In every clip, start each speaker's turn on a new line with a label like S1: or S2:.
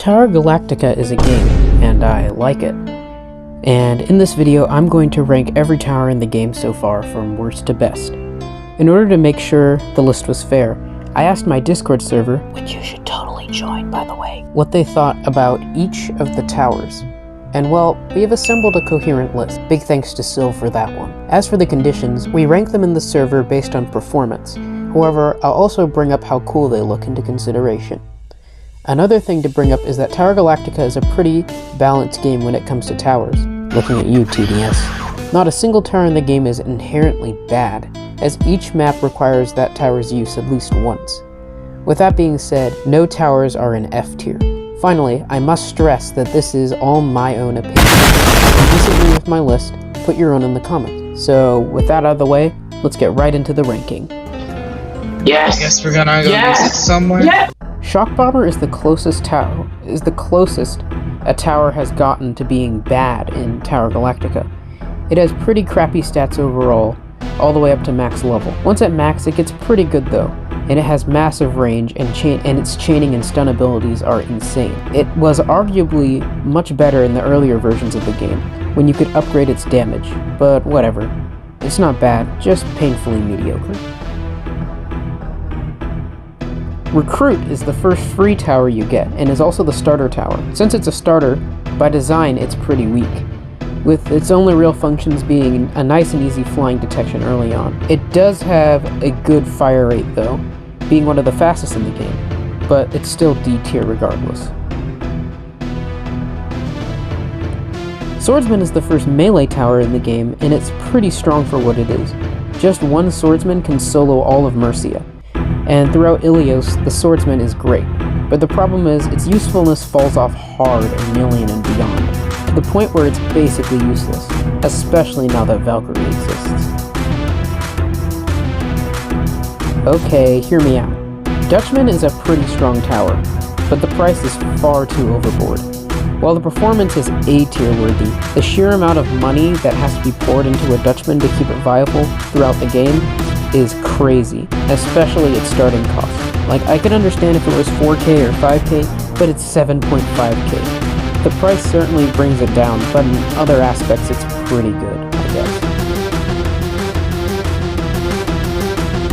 S1: Tower Galactica is a game, and I like it. And in this video, I'm going to rank every tower in the game so far from worst to best. In order to make sure the list was fair, I asked my Discord server, which you should totally join by the way, what they thought about each of the towers. And well, we have assembled a coherent list. Big thanks to Sil for that one. As for the conditions, we rank them in the server based on performance. However, I'll also bring up how cool they look into consideration. Another thing to bring up is that Tower Galactica is a pretty balanced game when it comes to towers. Looking at you, TDS. Not a single tower in the game is inherently bad, as each map requires that tower's use at least once. With that being said, no towers are in F tier. Finally, I must stress that this is all my own opinion. If you disagree with my list, put your own in the comments. So, with that out of the way, let's get right into the ranking.
S2: Yes! I guess we're gonna go somewhere. Yeah!
S1: Shockbomber is the closest a tower has gotten to being bad in Tower Galactica. It has pretty crappy stats overall, all the way up to max level. Once at max, it gets pretty good though, and it has massive range, and its chaining and stun abilities are insane. It was arguably much better in the earlier versions of the game, when you could upgrade its damage, but whatever. It's not bad, just painfully mediocre. Recruit is the first free tower you get, and is also the starter tower. Since it's a starter, by design it's pretty weak, with its only real functions being a nice and easy flying detection early on. It does have a good fire rate though, being one of the fastest in the game, but it's still D tier regardless. Swordsman is the first melee tower in the game, and it's pretty strong for what it is. Just one swordsman can solo all of Mercia. And throughout Ilios, the swordsman is great, but the problem is its usefulness falls off hard in Million and beyond, to the point where it's basically useless, especially now that Valkarie exists. Okay, hear me out. Dutchman is a pretty strong tower, but the price is far too overboard. While the performance is A tier worthy, the sheer amount of money that has to be poured into a Dutchman to keep it viable throughout the game is crazy, especially its starting cost. Like, I could understand if it was 4K or 5K, but it's 7.5K. The price certainly brings it down, but in other aspects it's pretty good, I guess.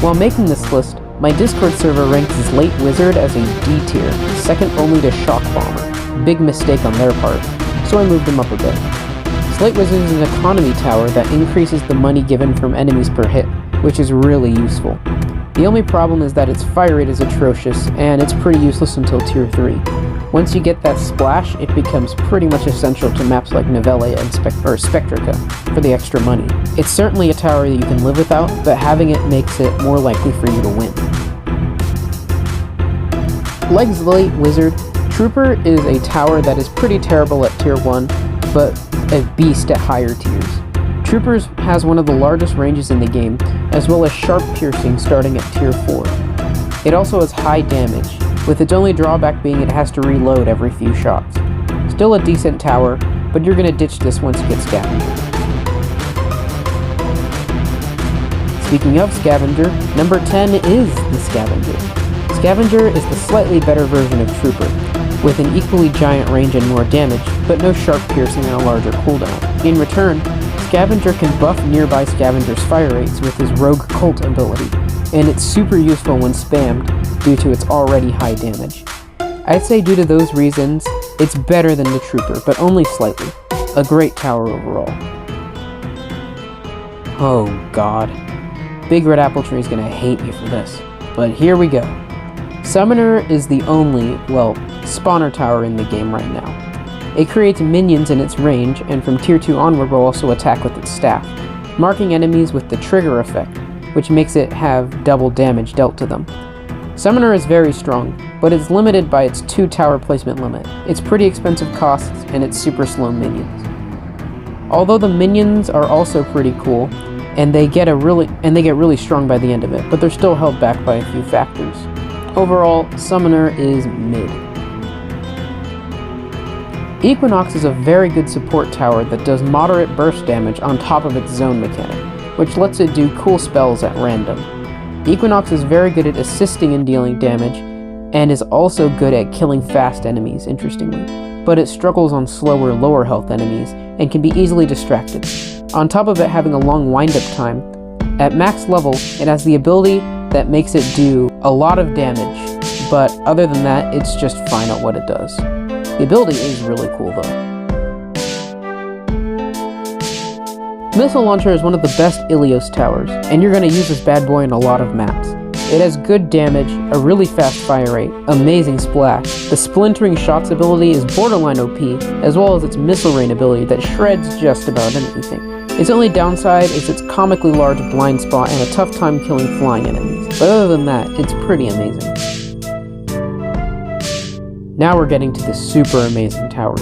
S1: While making this list, my Discord server ranks Zlate Wizard as a D tier, second only to Shockbomber. Big mistake on their part, so I moved him up a bit. Zlate Wizard is an economy tower that increases the money given from enemies per hit, which is really useful. The only problem is that its fire rate is atrocious, and it's pretty useless until tier 3. Once you get that splash, it becomes pretty much essential to maps like Novelia and Spectrica for the extra money. It's certainly a tower that you can live without, but having it makes it more likely for you to win. Like Zlate Wizard, Trooper is a tower that is pretty terrible at tier 1, but a beast at higher tiers. Troopers has one of the largest ranges in the game, as well as sharp piercing starting at tier 4. It also has high damage, with its only drawback being it has to reload every few shots. Still a decent tower, but you're gonna ditch this once you get Scavenger. Speaking of Scavenger, number 10 is the Scavenger. Scavenger is the slightly better version of Trooper, with an equally giant range and more damage, but no sharp piercing and a larger cooldown. In return, Scavenger can buff nearby Scavenger's fire rates with his Rogue Cult ability, and it's super useful when spammed due to its already high damage. I'd say due to those reasons, it's better than the Trooper, but only slightly. A great tower overall. Oh god. Big Red Apple Tree is gonna hate me for this, but here we go. Summoner is the only, well, spawner tower in the game right now. It creates minions in its range, and from tier 2 onward will also attack with its staff, marking enemies with the trigger effect, which makes it have double damage dealt to them. Summoner is very strong, but is limited by its 2 tower placement limit, its pretty expensive costs, and its super slow minions. Although the minions are also pretty cool, and they get really strong by the end of it, but they're still held back by a few factors. Overall, Summoner is mid. Equinox is a very good support tower that does moderate burst damage on top of its zone mechanic, which lets it do cool spells at random. Equinox is very good at assisting in dealing damage, and is also good at killing fast enemies, interestingly, but it struggles on slower, lower health enemies and can be easily distracted. On top of it having a long wind-up time, at max level, it has the ability that makes it do a lot of damage, but other than that, it's just fine at what it does. The ability is really cool though. Missile Launcher is one of the best Ilios towers, and you're going to use this bad boy in a lot of maps. It has good damage, a really fast fire rate, amazing splash. The Splintering Shots ability is borderline OP, as well as its Missile Rain ability that shreds just about anything. Its only downside is its comically large blind spot and a tough time killing flying enemies, but other than that, it's pretty amazing. Now we're getting to the super amazing towers.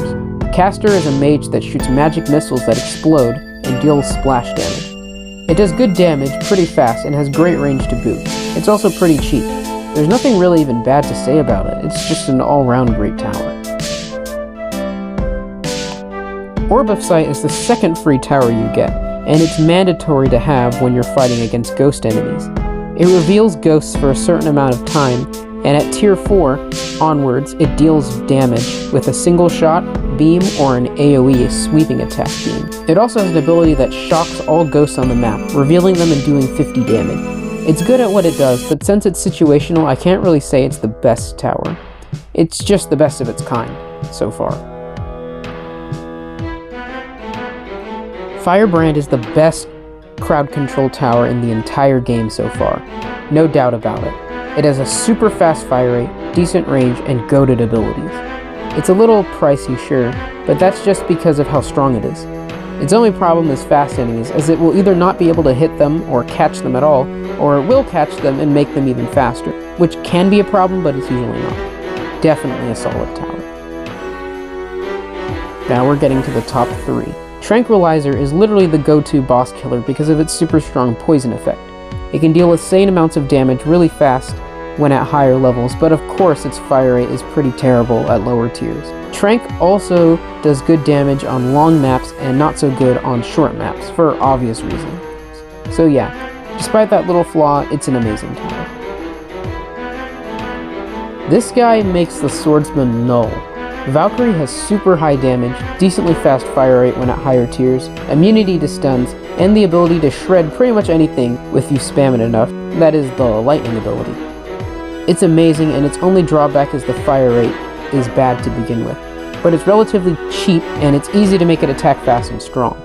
S1: Caster is a mage that shoots magic missiles that explode and deals splash damage. It does good damage pretty fast and has great range to boot. It's also pretty cheap. There's nothing really even bad to say about it, it's just an all-round great tower. Orb of Sight is the second free tower you get, and it's mandatory to have when you're fighting against ghost enemies. It reveals ghosts for a certain amount of time, and at tier 4 onwards, it deals damage with a single shot, beam, or an AoE sweeping attack beam. It also has an ability that shocks all ghosts on the map, revealing them and doing 50 damage. It's good at what it does, but since it's situational, I can't really say it's the best tower. It's just the best of its kind, so far. Firebrand is the best crowd control tower in the entire game so far. No doubt about it. It has a super fast fire rate, decent range, and goated abilities. It's a little pricey, sure, but that's just because of how strong it is. Its only problem is fast enemies, as it will either not be able to hit them or catch them at all, or it will catch them and make them even faster, which can be a problem, but it's usually not. Definitely a solid tower. Now we're getting to the top 3. Tranquilizer is literally the go-to boss killer because of its super strong poison effect. It can deal insane amounts of damage really fast when at higher levels, but of course its fire rate is pretty terrible at lower tiers. Tranq also does good damage on long maps and not so good on short maps, for obvious reasons. So yeah, despite that little flaw, it's an amazing tower. This guy makes the Swordsman null. Valkarie has super high damage, decently fast fire rate when at higher tiers, immunity to stuns, and the ability to shred pretty much anything if you spam it enough, that is the lightning ability. It's amazing, and its only drawback is the fire rate is bad to begin with, but it's relatively cheap and it's easy to make it attack fast and strong.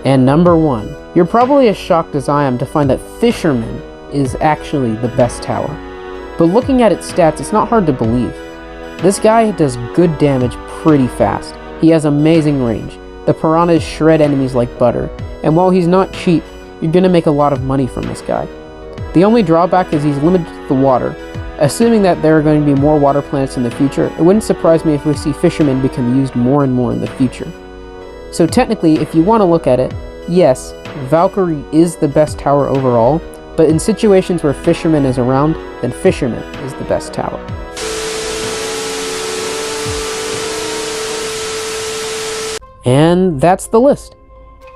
S1: And number 1. You're probably as shocked as I am to find that Fisherman is actually the best tower. But looking at its stats, it's not hard to believe. This guy does good damage pretty fast. He has amazing range. The piranhas shred enemies like butter, and while he's not cheap, you're gonna make a lot of money from this guy. The only drawback is he's limited to the water. Assuming that there are going to be more water planets in the future, it wouldn't surprise me if we see fishermen become used more and more in the future. So technically, if you want to look at it, yes, Valkarie is the best tower overall, but in situations where Fisherman is around, then Fisherman is the best tower. And that's the list.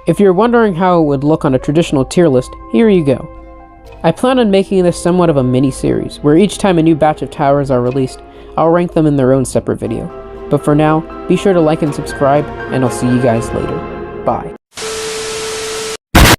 S1: If you're wondering how it would look on a traditional tier list, here you go. I plan on making this somewhat of a mini-series, where each time a new batch of towers are released, I'll rank them in their own separate video. But for now, be sure to like and subscribe, and I'll see you guys later. Bye.